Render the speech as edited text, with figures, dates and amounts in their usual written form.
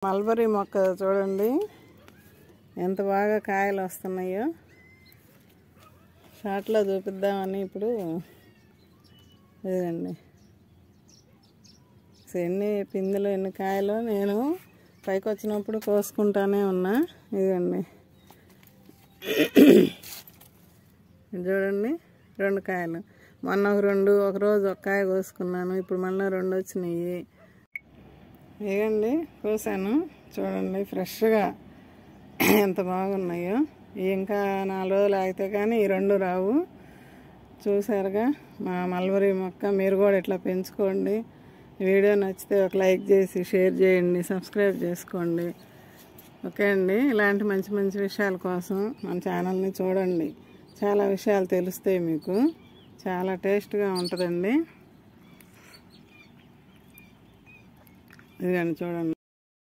Mulberry మొక్క చూడండి ఎంత బాగా కాయలు వస్తున్నాయో. షార్ట్లో చూపిద్దామని ఇప్పుడు ఇదండి ఎన్ని పిందెలు ఎన్ని కాయలు నేను పైకి వచ్చినప్పుడు కోసుకుంటానే ఉన్నా. ఇదండి చూడండి 2 కాయలు. మొన్న ఒక రోజు ఒక కాయ కోసుకున్నాను. ఇప్పుడు మళ్ళీ 2 వచ్చినాయి. ఇదండి కోసాను చూడండి ఫ్రెష్గా ఎంత బాగున్నాయో. ఇంకా 4 రోజులు ఆగితే కానీ ఈ 2 రావు. చూసారుగా మా మల్బరీ మొక్క. మీరు కూడా ఇట్లా పెంచుకోండి. వీడియో నచ్చితే ఒక లైక్ చేసి షేర్ చేయండి, సబ్స్క్రైబ్ చేసుకోండి. ఓకే అండి. ఇలాంటి మంచి మంచి విషయాల కోసం మన ఛానల్ని చూడండి. చాలా విషయాలు తెలుస్తాయి మీకు. చాలా టేస్ట్గా ఉంటుందండి. ఇదండి చూడండి.